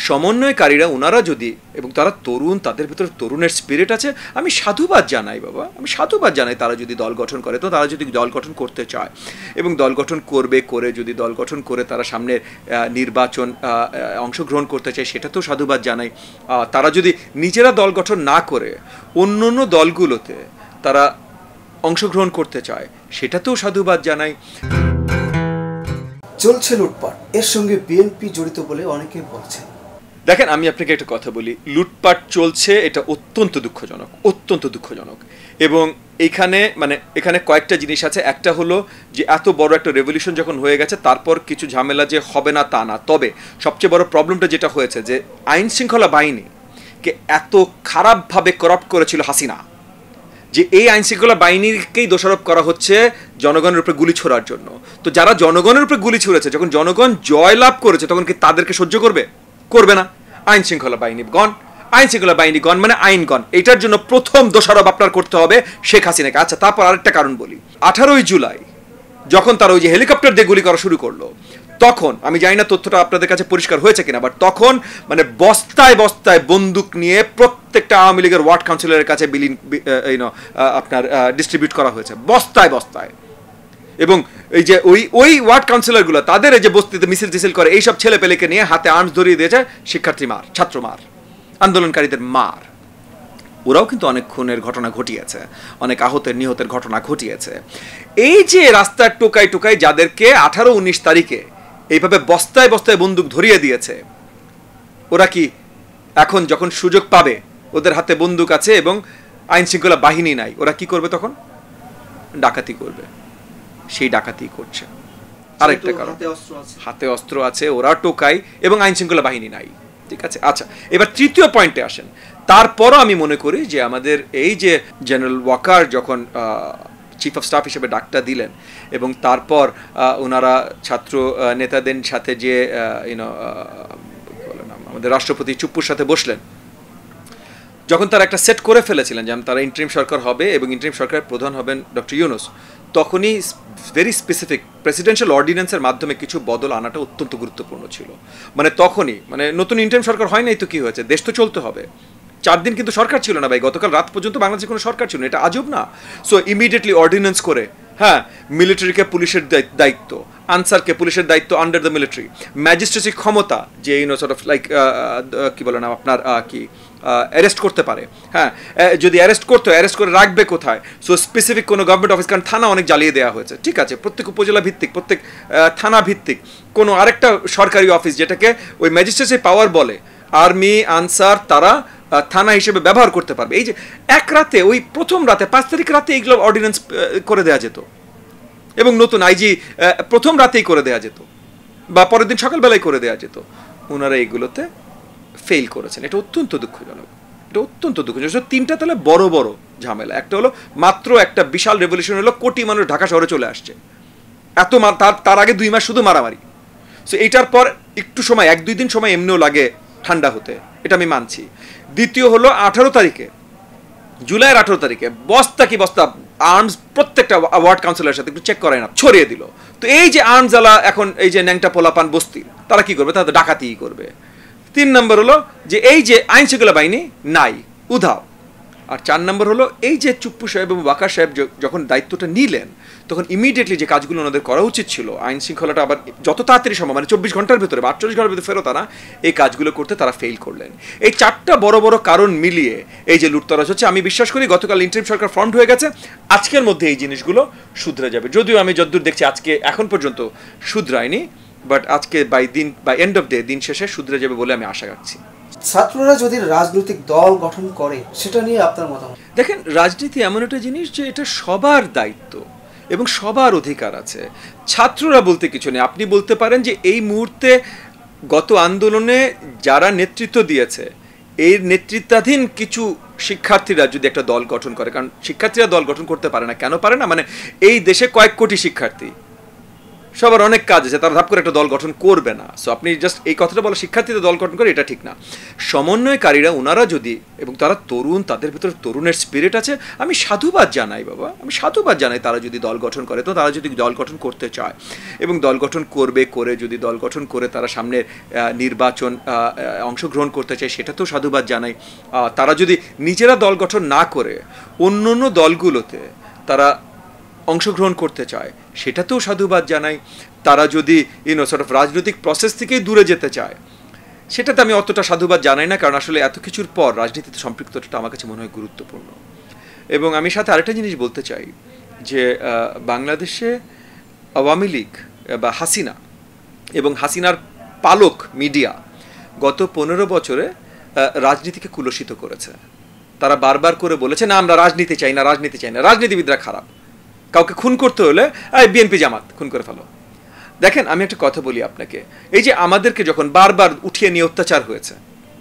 সমন্বয়কারীরা ওনারা যদি, এবং তারা তরুণ, তাদের ভিতরে তরুণের স্পিরিট আছে, আমি সাধুবাদ জানাই বাবা, আমি সাধুবাদ জানাই তারা যদি দল গঠন করে। তো তারা যদি দল গঠন করতে চায় এবং দল গঠন করবে, করে যদি দল গঠন করে তারা সামনের নির্বাচন অংশগ্রহণ করতে চায়, সেটাতেও সাধুবাদ জানাই। তারা যদি নিজেরা দল গঠন না করে অন্য অন্য দলগুলোতে তারা অংশগ্রহণ করতে চায়, সেটাতেও সাধুবাদ জানাই। চলছে লুটপাট, এর সঙ্গে বিএনপি জড়িত বলে অনেকে বলছেন। দেখেন, আমি আপনাকে একটা কথা বলি, লুটপাট চলছে, এটা অত্যন্ত দুঃখজনক, অত্যন্ত দুঃখজনক। এবং এখানে কয়েকটা জিনিস আছে। একটা হলো যে এত বড় একটা রেভলিউশন যখন হয়ে গেছে, তারপর কিছু ঝামেলা যে হবে না তা না। তবে সবচেয়ে বড় প্রবলেমটা যেটা হয়েছে, যে আইন শৃঙ্খলা বাহিনীকে এত খারাপভাবে করাপ্ট করেছিল হাসিনা, যে এই আইন শৃঙ্খলা বাহিনীকেই দোষারোপ করা হচ্ছে জনগণের উপরে গুলি ছোড়ার জন্য। তো যারা জনগণের উপরে গুলি ছুড়েছে, যখন জনগণ জয় লাভ করেছে, তখন কি তাদেরকে সহ্য করবে? করবে না। আইন শৃঙ্খলা বাহিনী গণ, আইন শৃঙ্খলা বাহিনী গণ মানে আইনগণ। এটার জন্য প্রথম দোষারোপ আপনার করতে হবে শেখ হাসিনাকে। আচ্ছা, তারপর আরেকটা কারণ বলি। 18ই জুলাই যখন তারা ওই যে হেলিকপ্টার দিয়ে গুলি করা শুরু করলো, তখন আমি জানি না তথ্যটা আপনাদের কাছে পরিষ্কার হয়েছে কিনা, বাট তখন বস্তায় বস্তায় বন্দুক নিয়ে প্রত্যেকটা আওয়ামী লীগের ওয়ার্ড কাউন্সিলরের কাছে আপনার ডিস্ট্রিবিউট করা হয়েছে, বস্তায় বস্তায়। এবং এই যে ওই ওয়ার্ড কাউন্সিলরগুলো তাদের এই যে বস্তিতে মিছিল টিছিল করে, এইসব ছেলে পেলেকে নিয়ে হাতে আর্মস ধরিয়ে দিয়েছে, শিক্ষার্থী মার, ছাত্র মার, আন্দোলনকারীদের মার। ওরাও কিন্তু অনেক খুনের ঘটনা ঘটিয়েছে, অনেক আহতের নিহতের ঘটনা ঘটিয়েছে। এই যে রাস্তার টোকাই টোকাই যাদেরকে 18-19 তারিখে এইভাবে বস্তায় বস্তায় বন্দুক ধরিয়ে দিয়েছে, ওরা কি এখন যখন সুযোগ পাবে, ওদের হাতে বন্দুক আছে এবং আইন শৃঙ্খলা বাহিনী নাই, ওরা কি করবে? তখন ডাকাতি করবে। সেই ডাকাতি করছে। আরেকটা কারণ, হাতে অস্ত্র আছে, ওরা টোকাই এবং আইন শৃঙ্খলা বাহিনী নাই। ঠিক আছে, আচ্ছা, এবার তৃতীয় পয়েন্টে আসেন। তারপরও আমি মনে করি যে আমাদের এই যে জেনারেল ওয়াকার যখন চিফ অফ স্টাফ হিসেবে ডাকটা দিলেন, এবং তারপর ওনারা ছাত্র নেতাদের সাথে যে আমাদের রাষ্ট্রপতি চুপ্পুর সাথে বসলেন, যখন তারা একটা সেট করে ফেলেছিলেন যে তারা ইন্টারিম সরকার হবে এবং ইন্টারিম সরকারের প্রধান হবেন ডক্টর ইউনূস, তখনই ভেরি স্পেসিফিক প্রেসিডেন্সিয়াল অর্ডিন্যান্সের মাধ্যমে কিছু বদল আনাটা অত্যন্ত গুরুত্বপূর্ণ ছিল। তখনই নতুন ইন্টারিম সরকার হয় নাই তো কি হয়েছে, দেশ তো চলতে হবে। 4 দিন কিন্তু সরকার ছিল না ভাই, গতকাল রাত পর্যন্ত বাংলাদেশে কোনো সরকার ছিল না, এটা আজব না? সো ইমিডিয়েটলি অর্ডিন্যান্স করে, হ্যাঁ, মিলিটারিকে পুলিশের দায়িত্ব, আনসারকে পুলিশের দায়িত্ব আন্ডার দ্য মিলিটারি, ম্যাজিস্ট্রেসি ক্ষমতা যে সর্ট অফ লাইক কি বলে না আপনার কি অ্যারেস্ট করতে পারে, হ্যাঁ, যদি অ্যারেস্ট করতে হয় অ্যারেস্ট করে রাখবে কোথায়? সো স্পেসিফিক কোনো গভর্নমেন্ট অফিস, কারণ থানা অনেক জ্বালিয়ে দেওয়া হয়েছে, ঠিক আছে, প্রত্যেক উপজেলা ভিত্তিক, প্রত্যেক থানা ভিত্তিক কোনো আরেকটা সরকারি অফিস যেটাকে ওই ম্যাজিস্ট্রেসি পাওয়ার বলে, আর্মি, আনসার, তারা থানা হিসেবে ব্যবহার করতে পারবে। এই যে এক রাতে, ওই প্রথম রাতে 5 তারিখ রাতে এইগুলো অর্ডিন্যান্স করে দেওয়া যেত, এবং নতুন আইজি প্রথম রাতেই করে দেওয়া যেত, বা পরের দিন সকালবেলায় করে দেওয়া যেত। ওনারা এইগুলোতে ফেল করেছেন। এটা অত্যন্ত দুঃখজনক, এটা অত্যন্ত দুঃখজনক। 3টা তাহলে বড় বড় ঝামেলা। একটা হলো মাত্র একটা বিশাল রেভলিউশন হলো, কোটি মানুষ ঢাকা শহরে চলে আসছে, এত তার আগে 2 মাস শুধু মারামারি। সো এইটার পর একটু সময়, 1-2 দিন সময় এমনিও লাগে ঠান্ডা হতে, এটা আমি মানছি। দ্বিতীয় হলো 18 তারিখে, জুলাইয়ের 18 তারিখে বস্তা কি বস্তা আর্মস প্রত্যেকটা ওয়ার্ড কাউন্সিলরের সাথে একটু চেক করায় না, ছড়িয়ে দিল। তো এই যে আর্মস জ্বালা, এখন এই যে ন্যাংটা পোলাপান বস্তি, তারা কি করবে? তারা ডাকাতিই করবে। 3 নম্বর হলো যে এই যে আইন শৃঙ্খলা বাহিনী নাই, উধাও। আর 4 নম্বর হলো এই যে চুপ্পু সাহেব এবং ওয়াকার সাহেব যখন দায়িত্বটা নিলেন, তখন ইমিডিয়েটলি যে কাজগুলো ওনাদের করা উচিত ছিল, আইন শৃঙ্খলাটা আবার যত তাড়াতাড়ি সম্ভব, 24 ঘন্টার ভিতরে বা 48 ঘন্টার ভিতরে ফেরত আনা, এই কাজগুলো করতে তারা ফেল করলেন। এই 4টা বড় বড় কারণ মিলিয়ে এই যে লুটতরাজ হচ্ছে, আমি বিশ্বাস করি গতকাল ইন্টারিম সরকার ফর্মড হয়ে গেছে, আজকের মধ্যে এই জিনিসগুলো শুধরে যাবে। যদিও আমি যতদূর দেখছি আজকে এখন পর্যন্ত শুধরায়নি, বাট আজকে বাই এন্ড অফ ডে, দিন শেষে শুধরে যাবে বলে আমি আশা রাখছি। ছাত্ররা যদি রাজনৈতিক দল গঠন করে, সেটা নিয়ে আপনার মতামত? দেখেন, রাজনীতি এমন একটা জিনিস যে এটা সবার দায়িত্ব এবং সবার অধিকার আছে। ছাত্ররা বলতে কিছু নেই। আপনি বলতে পারেন যে এই মুহূর্তে গত আন্দোলনে যারা নেতৃত্ব দিয়েছে, এই নেতৃত্বাধীন কিছু শিক্ষার্থীরা যদি একটা দল গঠন করে, কারণ শিক্ষার্থীরা দল গঠন করতে পারে না, কেন পারে না? এই দেশে কয়েক কোটি শিক্ষার্থী, সবার অনেক কাজ আছে, তারা ধাপ করে একটা দল গঠন করবে না। সো আপনি জাস্ট এই কথাটা বলে শিক্ষার্থীদের দল গঠন করে, এটা ঠিক না। সমন্বয়কারীরা ওনারা যদি, এবং তারা তরুণ, তাদের ভিতরে তরুণের স্পিরিট আছে, আমি সাধুবাদ জানাই বাবা, আমি সাধুবাদ জানাই তারা যদি দল গঠন করে। তো তারা যদি দল গঠন করতে চায় এবং দল গঠন করবে, করে যদি দল গঠন করে তারা সামনে নির্বাচন অংশগ্রহণ করতে চায়, সেটাতেও সাধুবাদ জানাই। তারা যদি নিজেরা দল গঠন না করে অন্য অন্য দলগুলোতে তারা অংশগ্রহণ করতে চায়, সেটাতেও সাধুবাদ জানাই। তারা যদি সর্ট অফ রাজনৈতিক প্রসেস থেকেই দূরে যেতে চায়, সেটাতে আমি অতটা সাধুবাদ জানাই না, কারণ আসলে এত কিছুর পর রাজনীতিতে সম্পৃক্ততা আমার কাছে মনে হয় গুরুত্বপূর্ণ। এবং আমি সাথে আরেকটা জিনিস বলতে চাই যে বাংলাদেশে আওয়ামী লীগ বা হাসিনা এবং হাসিনার পালক মিডিয়া গত 15 বছরে রাজনীতিকে কুলসিত করেছে। তারা বারবার করে বলেছে, না আমরা রাজনীতি চাই না, রাজনীতি চাই না, রাজনীতিবিদরা খারাপ, কাউকে খুন করতে হলে বিএনপি জামাত খুন করে ফেলো। দেখেন আমি একটা কথা বলি আপনাকে, এই যে আমাদেরকে যখন বারবার উঠিয়ে নিয়ে অত্যাচার হয়েছে,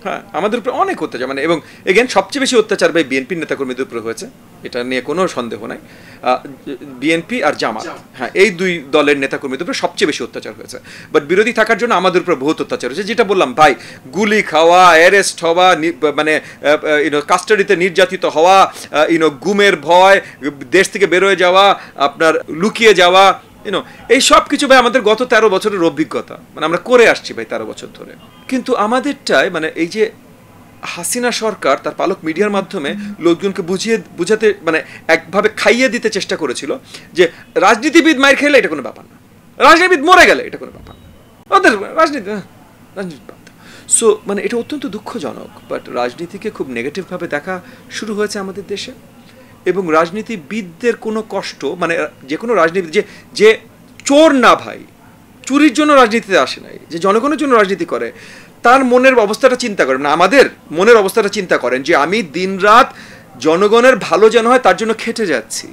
হ্যাঁ আমাদের উপরে অনেক অত্যাচার, মানে এবং এগেন সবচেয়ে বেশি অত্যাচার ভাই বিএনপির নেতাকর্মীদের উপরে হয়েছে, এটা নিয়ে কোনো সন্দেহ নাই। বিএনপি আর জামাত, হ্যাঁ এই দুই দলের নেতাকর্মীদের উপরে সবচেয়ে বেশি অত্যাচার হয়েছে। বাট বিরোধী থাকার জন্য আমাদের উপরে বহুত অত্যাচার হয়েছে, যেটা বললাম ভাই, গুলি খাওয়া, অ্যারেস্ট হওয়া, মানে কাস্টাডিতে নির্যাতিত হওয়া, গুমের ভয়, দেশ থেকে বেরোয় যাওয়া, আপনার লুকিয়ে যাওয়া, এই সব কিছু ভাই আমাদের গত 13 বছরের অভিজ্ঞতা, মানে আমরা করে আসছি ভাই 13 বছর ধরে। কিন্তু আমাদেরটাই মানে এই যে হাসিনা সরকার তার পালক মিডিয়ার মাধ্যমে লোকজনকে বুঝাতে মানে একভাবে খাইয়ে দিতে চেষ্টা করেছিল যে রাজনীতিবিদ মার খেলে এটা কোনো ব্যাপার না, রাজনীতিবিদ মরে গেলে এটা কোনো ব্যাপার না, ওদের রাজনীতি। সো মানে এটা অত্যন্ত দুঃখজনক। বাট রাজনীতিকে খুব নেগেটিভভাবে দেখা শুরু হয়েছে আমাদের দেশে, এবং রাজনীতিবিদদের কোনো কষ্ট, মানে যে কোনো রাজনীতি যে চোর না ভাই, চুরির জন্য রাজনীতিতে আসে নাই, যে জনগণের জন্য রাজনীতি করে, তার মনের অবস্থাটা চিন্তা করেন না, আমাদের মনের অবস্থাটা চিন্তা করেন যে আমি দিনরাত জনগণের ভালো যেন হয় তার জন্য খেটে যাচ্ছি,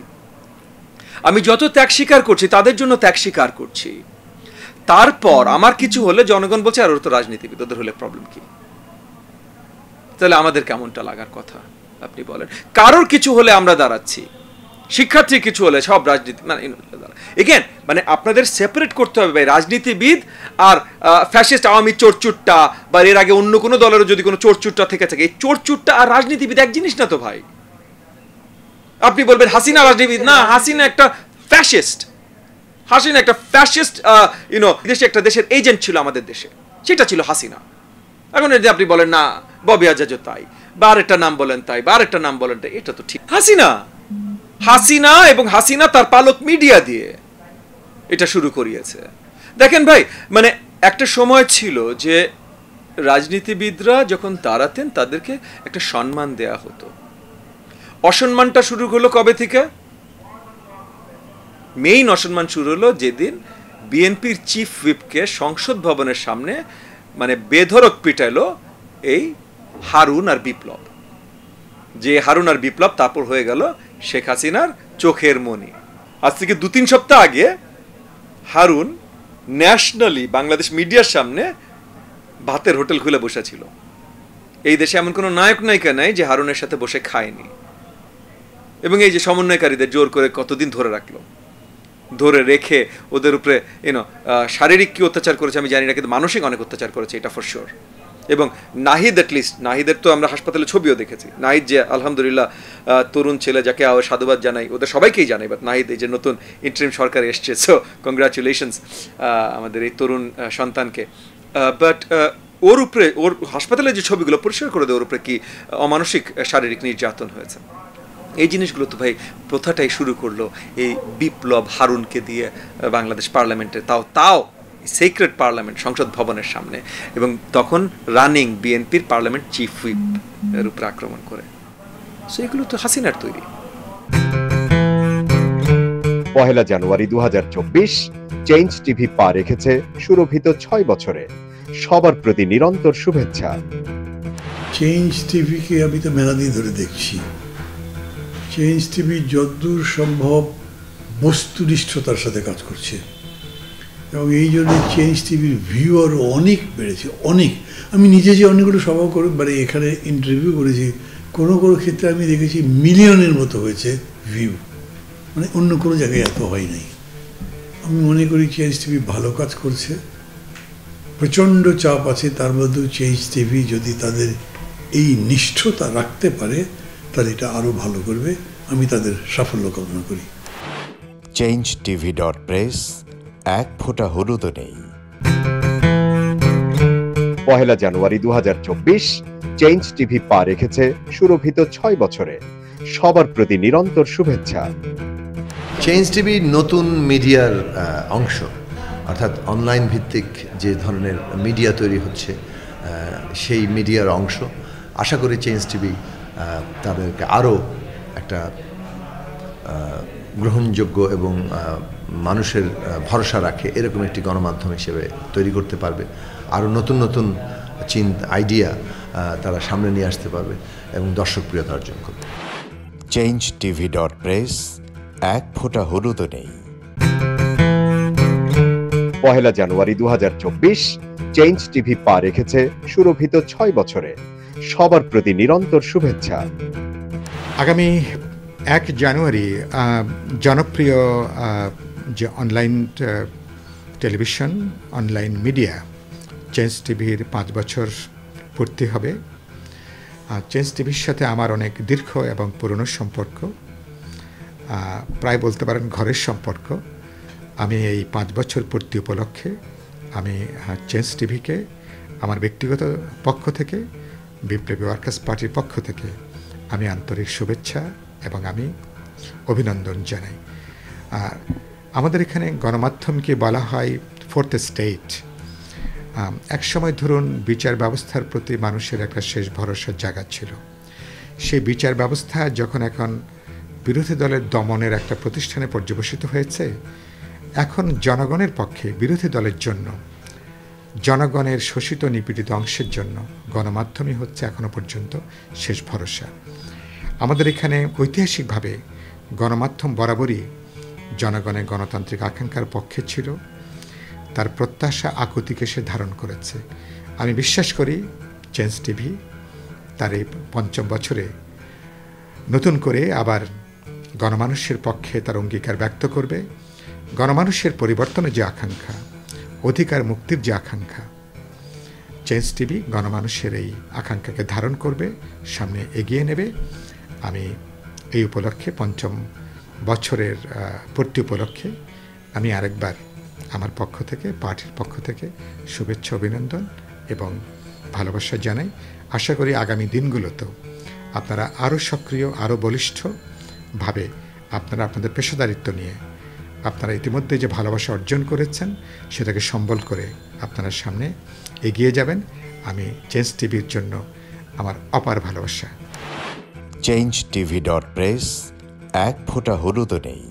আমি যত ত্যাগ স্বীকার করছি তাদের জন্য ত্যাগ স্বীকার করছি, তারপর আমার কিছু হলে জনগণ বলছে আর ওর তো রাজনীতিবিদ, ওদের হলে প্রবলেম কি? তাহলে আমাদের কেমনটা লাগার কথা আপনি বলেন? কারোর কিছু হলে আমরা দাঁড়াচ্ছি, শিক্ষার্থীর কিছু হলে সব রাজনীতি মানে এগেন মানে আপনাদের সেপারেট করতে হবে ভাই, রাজনীতিবিদ আর ফ্যাসিস্ট আওয়ামী চোরচুট্টা বা এর আগে অন্য কোনো দলেরও যদি কোনো চোরচুট্টা থেকে থাকে, এই চোরচুট্টা আর রাজনীতিবিদ এক জিনিস না তো ভাই। আপনি বলবেন হাসিনা রাজনীতিবিদ না, হাসিনা একটা ফ্যাসিস্ট, হাসিনা একটা ফ্যাসিস্ট দেশে একটা দেশের এজেন্ট ছিল আমাদের দেশে, সেটা ছিল হাসিনা। এখন যদি আপনি বলেন না ববি আজাদও তাই, বা আরেকটা নাম বলেন তাই, বা আরেকটা নাম বলেন তাই, এটা তো ঠিক। হাসিনা এবং হাসিনা তার পালক মিডিয়া দিয়ে এটা শুরু করিয়েছে। দেখেন ভাই মানে একটা সময় ছিল যে রাজনীতিবিদরা যখন দাঁড়াতেন তাদেরকে একটা সম্মান দেয়া হতো। অসম্মানটা শুরু হলো কবে থেকে? মেইন অসম্মান শুরু হলো যেদিন বিএনপির চিফ হুইপকে সংসদ ভবনের সামনে মানে বেধড়ক পিটাইলো এই হারুন আর বিপ্লব, যে হারুন আর বিপ্লব তারপর হয়ে গেল শেখ হাসিনার চোখের মনি। আজ থেকে 2-3 সপ্তাহ আগে হারুন ন্যাশনালি বাংলাদেশ মিডিয়ার সামনে ভাতের হোটেল খুলে বসেছিল। এই দেশে এমন কোনো নায়ক নায়িকা নাই যে হারুনের সাথে বসে খায়নি। এবং এই যে সমন্বয়কারীদের জোর করে কতদিন ধরে রাখলো, ধরে রেখে ওদের উপরে শারীরিক কি অত্যাচার করেছে আমি জানি না, কিন্তু মানসিক অনেক অত্যাচার করেছে, এটা ফর শিওর। এবং নাহিদ অ্যাটলিস্ট, নাহিদের তো আমরা হাসপাতালে ছবিও দেখেছি, নাহিদ যে আলহামদুলিল্লাহ তরুণ ছেলে যাকে সাধুবাদ জানাই, ওদের সবাইকেই জানাই, বাট নাহিদ এই যে নতুন ইন্টারিম সরকার এসছে, সো কংগ্রাচুলেশনস আমাদের এই তরুণ সন্তানকে। বাট ওর উপরে, ওর হাসপাতালে যে ছবিগুলো পরিষ্কার করে দেয় ওর উপরে কি অমানসিক শারীরিক নির্যাতন হয়েছে। এই জিনিসগুলো তো ভাই প্রথাটাই শুরু করলো এই বিপ্লব হারুনকে দিয়ে বাংলাদেশ পার্লামেন্টে, তাও সিক্রেট পার্লামেন্ট সংসদ ভবনের সামনে, এবং তখন রানিং বিএনপির পার্লামেন্ট চিফ হুইপ এর উপর আক্রমণ করে। সেগুলো তো হাসিনার তৈরি। 1 জানুয়ারি 2024 চেঞ্জ টিভি পা রেখেছে সুরভিত 6 বছরে। সবার প্রতি নিরন্তর শুভেচ্ছা। চেঞ্জ টিভিকে আমি তো মেলা দিয়ে ধরে দেখছি। চেঞ্জ টিভি যতদূর সম্ভব বস্তুনিষ্ঠতার সাথে কাজ করছে, এবং এই জন্য চেঞ্জ টিভির ভিউ আরও অনেক বেড়েছে, অনেক। আমি নিজে যে অনেকগুলো সভা করে মানে এখানে ইন্টারভিউ করেছি, কোনো কোনো ক্ষেত্রে আমি দেখেছি মিলিয়নের মতো হয়েছে ভিউ, মানে অন্য কোনো জায়গায় এত হয় নাই। আমি মনে করি চেঞ্জ টিভি ভালো কাজ করছে। প্রচণ্ড চাপ আছে, তার মধ্যেও চেঞ্জ টিভি যদি তাদের এই নিষ্ঠতা রাখতে পারে তাহলে এটা আরও ভালো করবে। আমি তাদের সাফল্য কামনা করি। changetv.press, এক ফোঁটা হলুদও নেই। 1 জানুয়ারি 2024 চেঞ্জ টিভি পা রেখেছে সুরভিত 6 বছরে। সবার প্রতি নিরন্তর শুভেচ্ছা। চেঞ্জ টিভি নতুন মিডিয়ার অংশ, অর্থাৎ অনলাইন ভিত্তিক যে ধরনের মিডিয়া তৈরি হচ্ছে সেই মিডিয়ার অংশ। আশা করি চেঞ্জ টিভি তাদেরকে আরও একটা গ্রহণযোগ্য এবং মানুষের ভরসা রাখে এরকম একটি গণমাধ্যম হিসেবে তৈরি করতে পারবে। আরও নতুন নতুন আইডিয়া তারা সামনে নিয়ে আসতে পারবে এবং দর্শকপ্রিয়তা অর্জন করবে। changetv.press, এক ফোঁটা হলুদও নেই। 1 জানুয়ারি 2024 চেঞ্জ টিভি পা রেখেছে সুরভিত 6 বছরে। সবার প্রতি নিরন্তর শুভেচ্ছা। আগামী 1 জানুয়ারি জনপ্রিয় যে online television, online media change টিভির 5 বছর পূর্তি হবে। চেঞ্জ টিভির সাথে আমার অনেক দীর্ঘ এবং পুরনো সম্পর্ক, প্রায় বলতে পারেন ঘরের সম্পর্ক। আমি এই 5 বছর পূর্তি উপলক্ষে আমি চেঞ্জ টিভিকে আমার ব্যক্তিগত পক্ষ থেকে, বিপ্লবী ওয়ার্কার্স পার্টির পক্ষ থেকে আমি আন্তরিক শুভেচ্ছা এবং আমি অভিনন্দন জানাই। আমাদের এখানে গণমাধ্যমকে বলা হয় ফোর্থ স্টেট। একসময় ধরুন বিচার ব্যবস্থার প্রতি মানুষের একটা শেষ ভরসার জায়গা ছিল। সেই বিচার ব্যবস্থা যখন এখন বিরোধী দলের দমনের একটা প্রতিষ্ঠানে পর্যবসিত হয়েছে, এখন জনগণের পক্ষে, বিরোধী দলের জন্য, জনগণের শোষিত নিপীড়িত অংশের জন্য গণমাধ্যমই হচ্ছে এখনো পর্যন্ত শেষ ভরসা। আমাদের এখানে ঐতিহাসিকভাবে গণমাধ্যম বরাবরই জনগণের গণতান্ত্রিক আকাঙ্ক্ষার পক্ষে ছিল, তার প্রত্যাশা আকুতিকে সে ধারণ করেছে। আমি বিশ্বাস করি চেঞ্জ টিভি তার এই 5ম বছরে নতুন করে আবার গণমানুষের পক্ষে তার অঙ্গীকার ব্যক্ত করবে। গণমানুষের পরিবর্তনের যে আকাঙ্ক্ষা, অধিকার মুক্তির যে আকাঙ্ক্ষা, চেঞ্জ টিভি গণমানুষের এই আকাঙ্ক্ষাকে ধারণ করবে, সামনে এগিয়ে নেবে। আমি এই উপলক্ষে 5ম বছরের পূর্তি উপলক্ষে আমি আরেকবার আমার পক্ষ থেকে, পার্টির পক্ষ থেকে শুভেচ্ছা, অভিনন্দন এবং ভালোবাসা জানাই। আশা করি আগামী দিনগুলোতেও আপনারা আরও সক্রিয়, আরও বলিষ্ঠভাবে আপনারা আপনাদের পেশাদারিত্ব নিয়ে আপনারা ইতিমধ্যে যে ভালোবাসা অর্জন করেছেন সেটাকে সম্বল করে আপনারা সামনে এগিয়ে যাবেন। আমি চেঞ্জ টিভির জন্য আমার অপার ভালোবাসা। changetv.press, এক ফোঁটা হলুদও নেই।